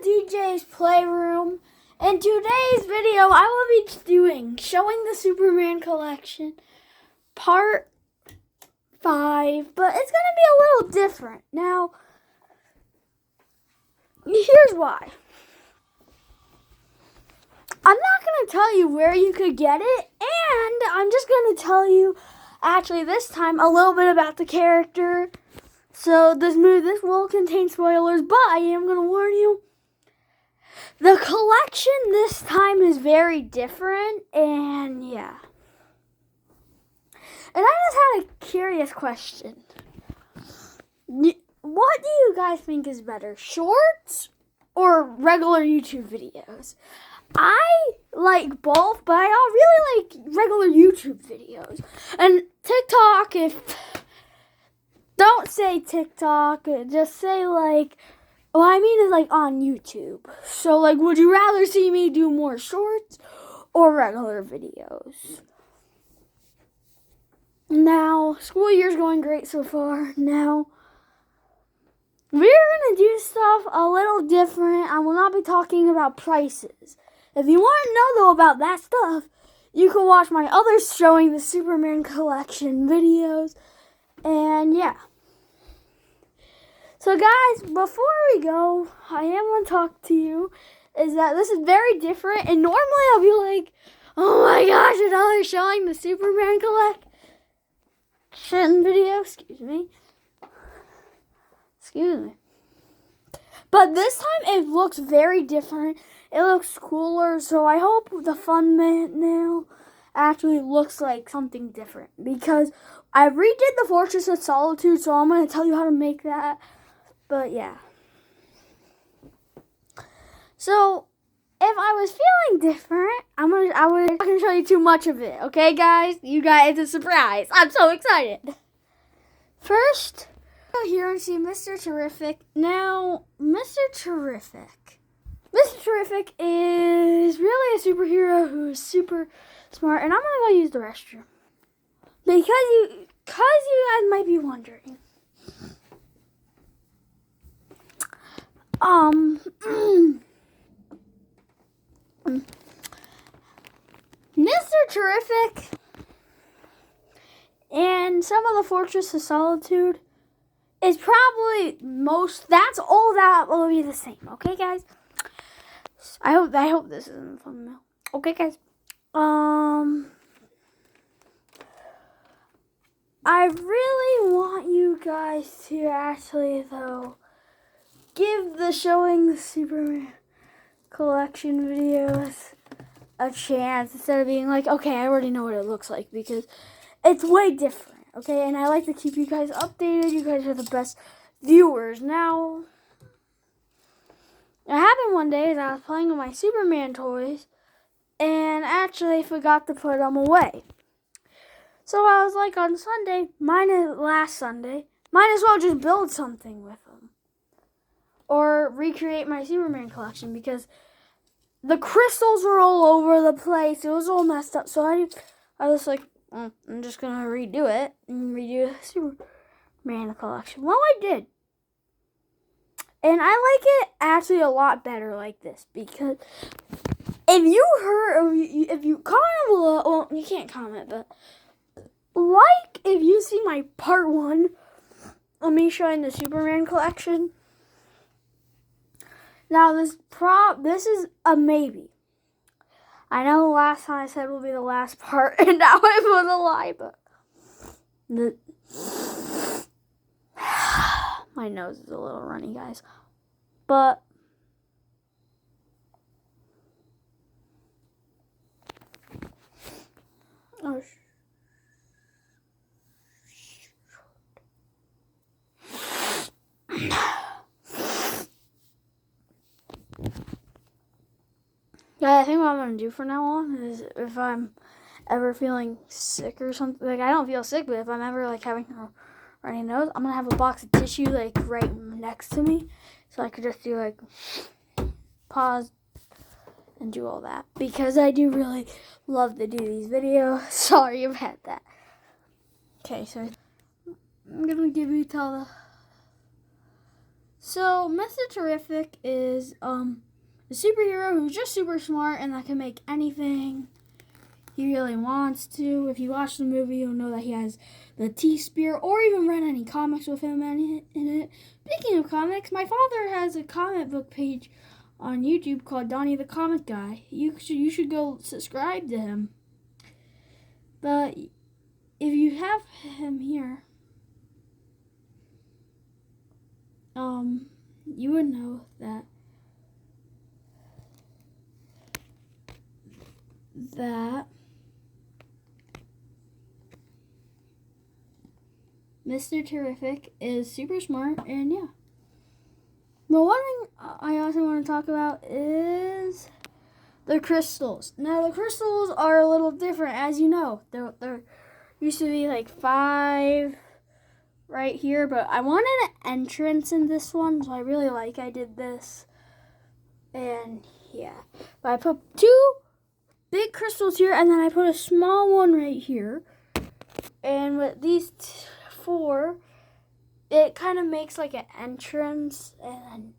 DJ's Playroom. In today's video, I will be showing the Superman collection, part 5, but it's going to be a little different. Now, here's why. I'm not going to tell you where you could get it, and I'm just going to tell you, actually this time, a little bit about the character. So this will contain spoilers, but I am going to warn you. The collection this time is very different, and yeah. And I just had a curious question. What do you guys think is better, shorts or regular YouTube videos? I like both, but I really like regular YouTube videos. And TikTok, don't say TikTok, just say like, what I mean is like on YouTube. So like, would you rather see me do more shorts or regular videos? Now, school year's going great so far. Now, we're going to do stuff a little different. I will not be talking about prices. If you want to know though about that stuff, you can watch my other showing the Superman collection videos. And yeah. So guys, before we go, I am going to talk to you, is that this is very different, and normally I'll be like, oh my gosh, another showing the Superman collection video, excuse me. But this time it looks very different, it looks cooler, so I hope the fun mail actually looks like something different, because I redid the Fortress of Solitude, so I'm going to tell you how to make that. But yeah. So if I was feeling different, I'm not gonna show you too much of it. Okay, guys? You guys, it's a surprise. I'm so excited. First, here and see Mr. Terrific. Now, Mr. Terrific is really a superhero who's super smart, and I'm gonna go use the restroom because you guys might be wondering. Mr. Terrific and some of the Fortress of Solitude is probably that's all that will be the same. Okay, guys? I hope this isn't fun now. Okay, guys? I really want you guys to actually, though, give the showing the Superman collection videos a chance instead of being like, okay, I already know what it looks like, because it's way different, okay? And I like to keep you guys updated. You guys are the best viewers. Now, it happened one day as I was playing with my Superman toys and actually forgot to put them away. So I was like, on Sunday, last Sunday, might as well just build something with them. Or recreate my Superman collection, because the crystals were all over the place. It was all messed up. So I was like, I'm just going to redo it and redo the Superman collection. Well, I did. And I like it actually a lot better like this, because if you comment below, well, you can't comment, but like if you see my part 1 of me showing the Superman collection. Now, this is a maybe. I know the last time I said will be the last part, and now it was a lie, but my nose is a little runny, guys. But yeah, I think what I'm going to do from now on is, if I'm ever feeling sick or something, like, I don't feel sick, but if I'm ever like having a runny nose, I'm going to have a box of tissue like right next to me, so I could just do like pause and do all that, because I do really love to do these videos. Sorry about that. Okay, so I'm going to give you till the So Mr. Terrific is a superhero who's just super smart and that can make anything he really wants to. If you watch the movie, you'll know that he has the T-Spear, or even read any comics with him in it. Speaking of comics, my father has a comic book page on YouTube called Donnie the Comic Guy. You should go subscribe to him. But if you have him here, you would know that Mr. Terrific is super smart, and yeah. But one thing I also want to talk about is the crystals. Now, the crystals are a little different, as you know. There used to be like 5 right here, but I wanted an entrance in this one, so I did this. And yeah, but I put 2 big crystals here, and then I put a small one right here. And with these 4, it kind of makes like an entrance, and then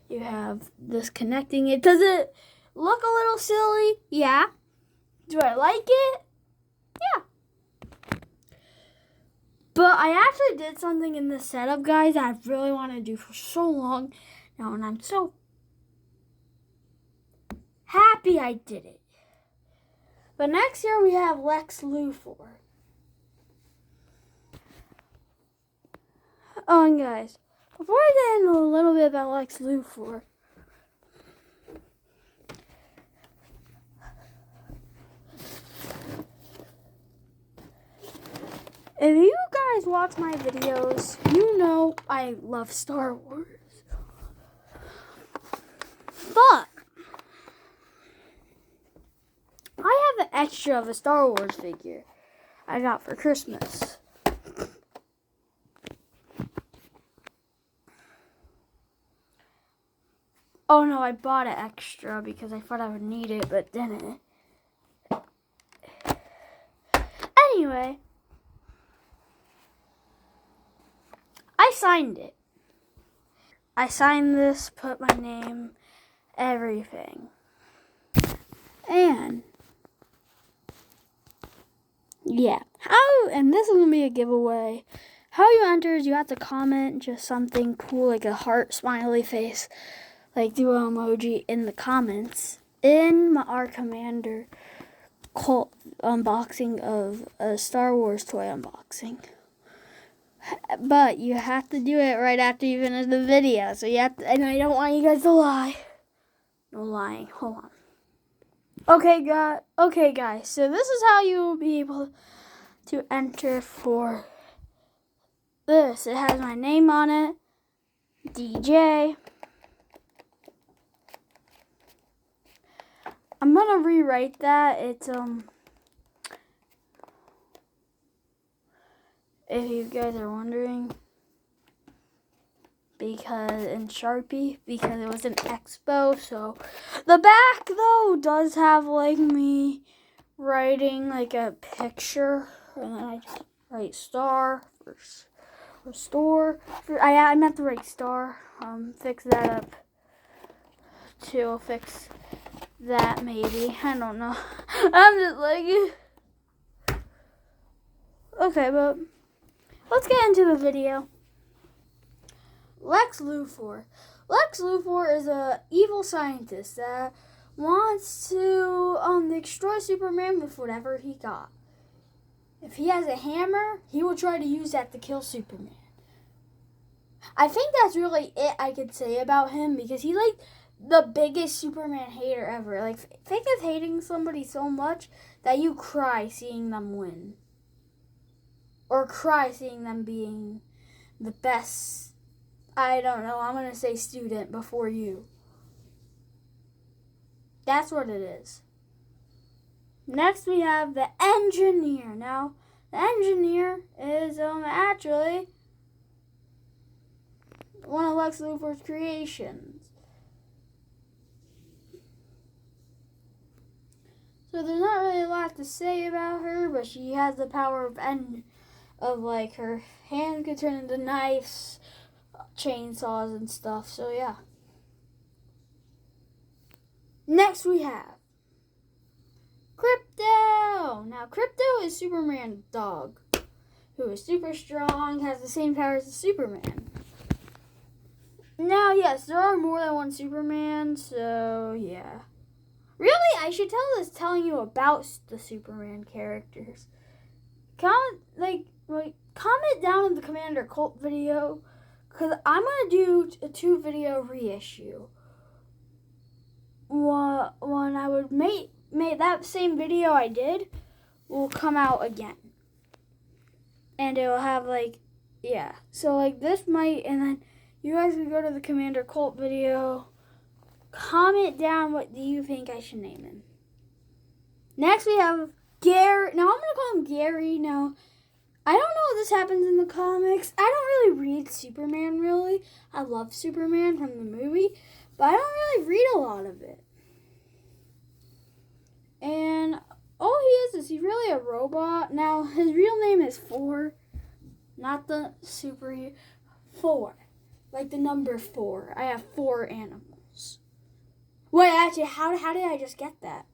you have this connecting it. Does it look a little silly? Yeah. Do I like it? Yeah. But I actually did something in this setup, guys, that I really wanted to do for so long now, and I'm so happy I did it. But next here we have Lex Luthor. Oh, and guys, before I get into a little bit about Lex Luthor, if you guys watch my videos, you know I love Star Wars. But I have an extra of a Star Wars figure I got for Christmas. Oh no, I bought it extra because I thought I would need it, but didn't. Anyway, I signed it. I signed this, put my name, everything. And yeah, and this is going to be a giveaway. How you enter is you have to comment just something cool, like a heart smiley face, like do an emoji in the comments in our Commander Colt unboxing of a Star Wars toy unboxing. But you have to do it right after you finish the video. So you have to, and I don't want you guys to lie. No lying. Hold on. Okay, guys. So this is how you will be able to enter for this. It has my name on it, DJ. I'm gonna rewrite that. It's if you guys are wondering, because in Sharpie, because it was an expo. So the back though does have like me writing like a picture, and then I just write star for store. I meant to write star. Fix that up too. Fix that maybe. I don't know. I'm just like, okay, but let's get into the video. Lex Luthor. Lex Luthor is a evil scientist that wants to destroy Superman with whatever he got. If he has a hammer, he will try to use that to kill Superman. I think that's really it I could say about him, because he's like the biggest Superman hater ever. Like, think of hating somebody so much that you cry seeing them win. Or cry seeing them being the best, I don't know, I'm going to say student before you. That's what it is. Next we have the Engineer. Now, the Engineer is actually one of Lex Luthor's creations. So there's not really a lot to say about her, but she has the power of like her hands could turn into knives. chainsaws and stuff. So yeah. Next we have Krypto. Now Krypto is Superman's dog, who is super strong, has the same powers as Superman. Now, yes, there are more than one Superman, so yeah. Really, I should telling you about the Superman characters. Comment down in the Commander Colt video, because I'm going to do a 2-video reissue. When I would make that same video I did will come out again. And it will have so this might, and then you guys can go to the Commander Colt video. Comment down what do you think I should name him. Next we have Gary. Now I'm going to call him Gary. Now, I don't know if this happens in the comics. I don't really read Superman, really. I love Superman from the movie, but I don't really read a lot of it. And all he is he's really a robot. Now, his real name is 4, not the super 4. Like the number 4. I have 4 animals. Wait, actually, how did I just get that?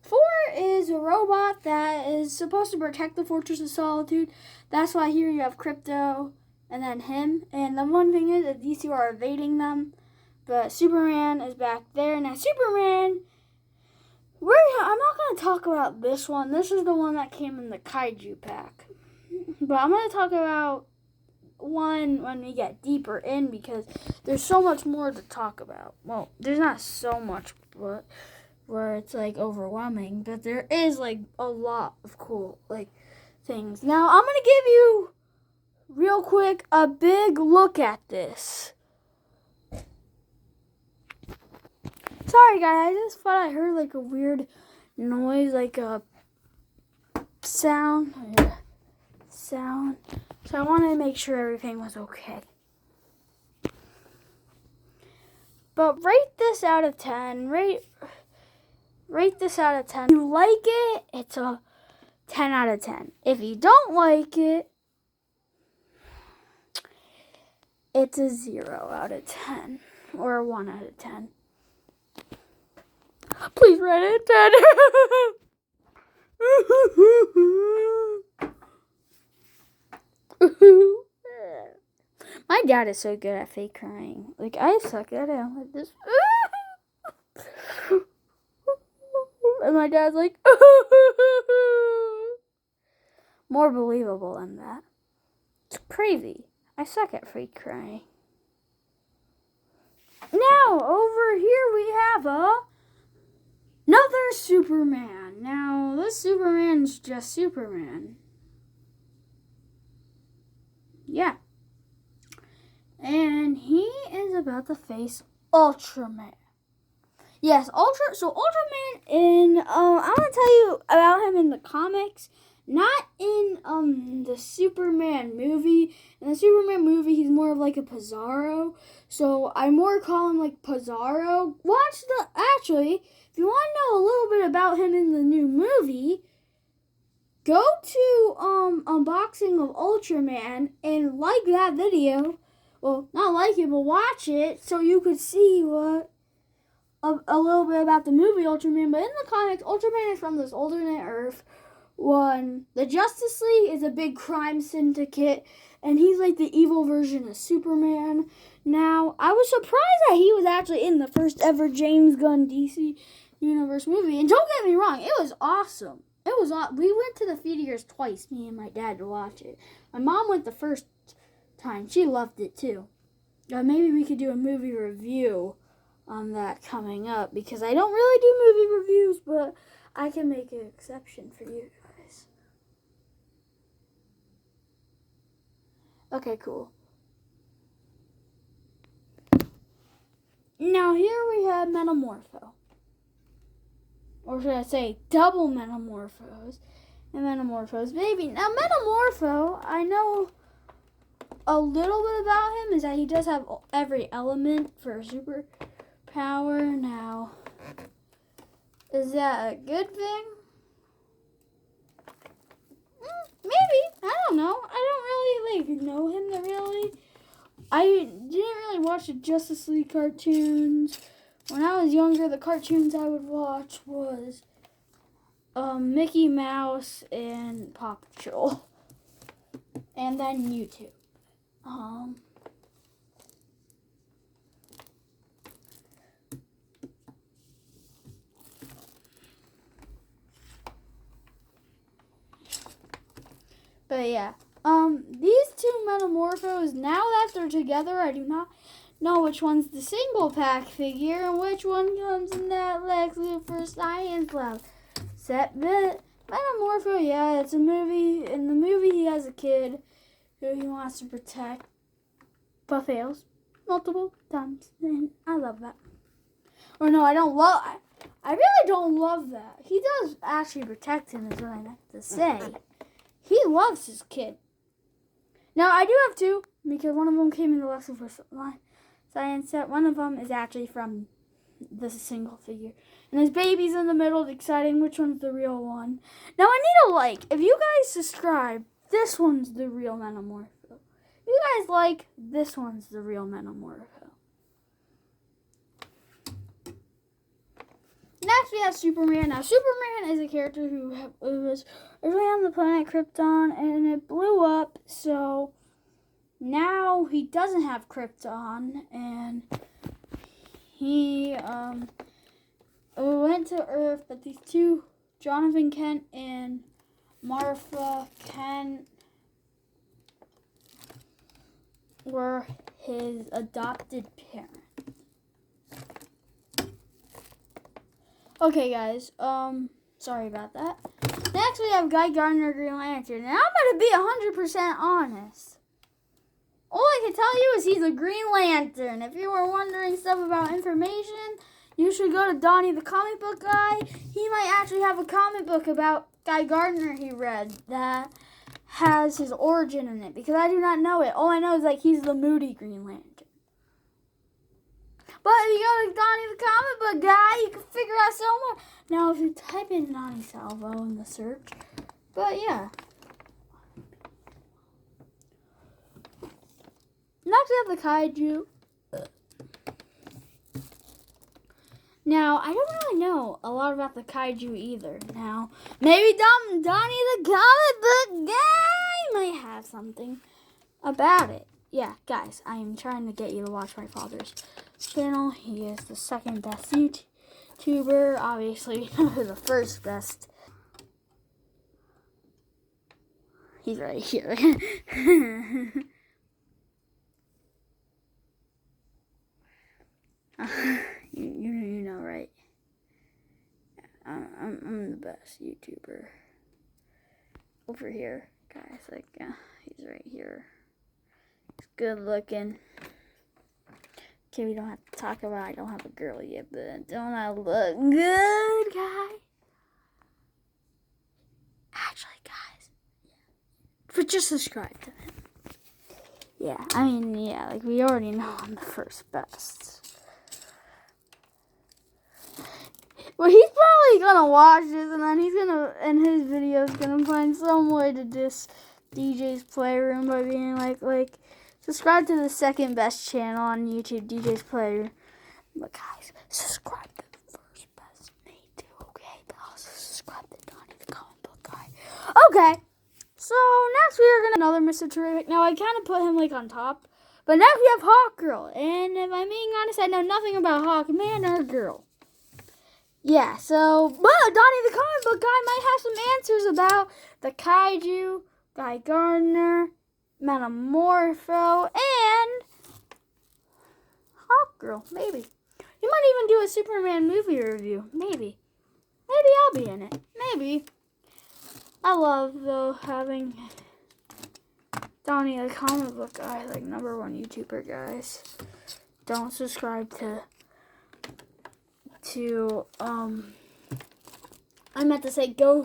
4 is a robot that is supposed to protect the Fortress of Solitude. That's why here you have Krypto and then him. And the one thing is that these two are evading them. But Superman is back there. Now, Superman, I'm not going to talk about this one. This is the one that came in the Kaiju pack. But I'm going to talk about one when we get deeper in, because there's so much more to talk about. Well, there's not so much, but where it's overwhelming, but there is a lot of cool things. Now I'm gonna give you real quick a big look at this. Sorry guys, I just thought I heard a weird noise, a sound. So I wanted to make sure everything was okay. But rate this out of 10. Rate this out of 10. If you like it, it's a 10 out of 10. If you don't like it, it's a 0 out of 10. Or a 1 out of 10. Please rate it 10. My dad is so good at fake crying. I suck at it. I'm like this. And my dad's like, more believable than that. It's crazy. I suck at fake crying. Now, over here we have another Superman. Now, this Superman's just Superman. Yeah. And he is about to face Ultraman. Yes, Ultraman I'm gonna tell you about him in the comics, not in the Superman movie. In the Superman movie, he's more of a Pizarro. So I more call him Pizarro. Actually, if you want to know a little bit about him in the new movie, go to unboxing of Ultraman and like that video. Well, not like it, but watch it so you could see a little bit about the movie Ultraman. But in the comics, Ultraman is from this alternate Earth when the Justice League is a big crime syndicate, and he's the evil version of Superman. Now, I was surprised that he was actually in the first ever James Gunn DC Universe movie. And don't get me wrong, it was awesome. We went to the theaters twice, me and my dad, to watch it. My mom went the first time. She loved it too. Maybe we could do a movie review on that coming up, because I don't really do movie reviews, but I can make an exception for you guys. Okay, cool. Now here we have Metamorpho. Or should I say double Metamorphos and Metamorphos baby. Now Metamorpho, I know a little bit about him is that he does have every element for a superpower. Now, is that a good thing? Maybe. I don't know. I don't really know him really. I didn't really watch the Justice League cartoons. When I was younger, the cartoons I would watch was Mickey Mouse and Paw Patrol. And then YouTube. But yeah, these two Metamorphos, now that they're together, I do not know which one's the single pack figure and which one comes in that Lex Luthor Science Lab set. Metamorpho, yeah, it's a movie. In the movie, he has a kid who he wants to protect, but fails multiple times, and I love that. Or no, I really don't love that. He does actually protect him, is what I meant to say. He loves his kid. Now, I do have two, because one of them came in the Lex Luthor Science set. One of them is actually from the single figure. And his baby's in the middle, deciding which one's the real one. Now, I need a like. If you guys subscribe, this one's the real Metamorpho. If you guys like, this one's the real Metamorpho. Next, we have Superman. Now, Superman is a character who was originally on the planet Krypton, and it blew up, so now he doesn't have Krypton, and he went to Earth, but these two, Jonathan Kent and Martha Kent, were his adopted parents. Okay, guys, sorry about that. Next, we have Guy Gardner, Green Lantern. And I'm going to be 100% honest. All I can tell you is he's a Green Lantern. If you were wondering stuff about information, you should go to Donnie the Comic Book Guy. He might actually have a comic book about Guy Gardner he read that has his origin in it, because I do not know it. All I know is like he's the moody Green Lantern. But if you go to Donnie the Comic Book Guy, you can figure out so much. Now, if you type in Donnie Salvo in the search, but yeah. Next, we have the Kaiju. Now, I don't really know a lot about the Kaiju either. Now, maybe Donnie the Comic Book Guy might have something about it. Yeah, guys, I am trying to get you to watch my father's channel. He is the second best YouTuber. Obviously, the first best. He's right here. You know, right? I'm the best YouTuber. Over here, guys. Like, he's right here. He's good looking. Okay, we don't have to talk about I don't have a girl yet, but don't I look good, guy? Actually, guys, but just subscribe to him. Yeah, I mean, yeah, like we already know I'm the first best. Well, he's probably gonna watch this, and then he's gonna, in his videos, gonna find some way to diss DJ's Playroom by being like, subscribe to the second best channel on YouTube, DJ's Playroom. But guys, subscribe to the first best, me too, okay? But also subscribe to Donnie the Comic Book Guy. Okay, so next we are gonna another Mr. Terrific. Now I kind of put him like on top, but next we have Hawk Girl, and if I'm being honest, I know nothing about Hawk Man or Girl. Yeah, so, but Donnie the Comic Book Guy might have some answers about the Kaiju, Guy Gardner, Metamorpho, and Hawk Girl, maybe. He might even do a Superman movie review, maybe. Maybe I'll be in it, maybe. I love, though, having Donnie the Comic Book Guy, like, #1 YouTuber, guys. Don't subscribe to I meant to say go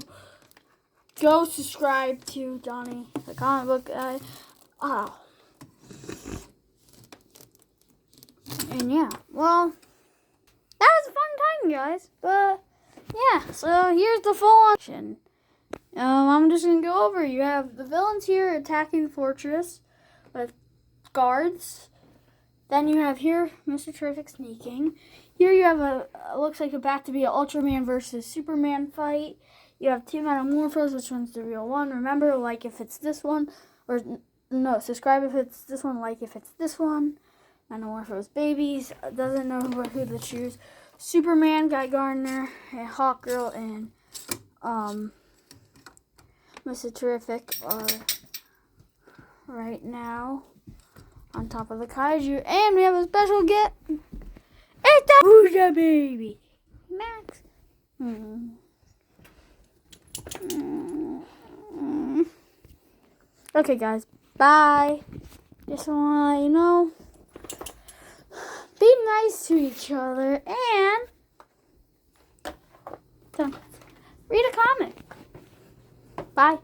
subscribe to Donnie the Comic Book Guy. Oh. And yeah, well, that was a fun time, guys. But yeah, so here's the full option. I'm just going to go over. You have the villains here attacking the fortress with guards. Then you have here Mr. Terrific sneaking. Here you have looks like about to be an Ultraman versus Superman fight. You have two Metamorphos, which one's the real one. Remember, like if it's this one, or no, subscribe if it's this one, like if it's this one. Metamorphos babies, doesn't know who to choose. Superman, Guy Gardner, and Hawkgirl, and Mr. Terrific are right now on top of the kaiju, and we have a special get. It's the Buddha baby, Max. Okay, guys, bye. Just want to let you know, be nice to each other and read a comic. Bye.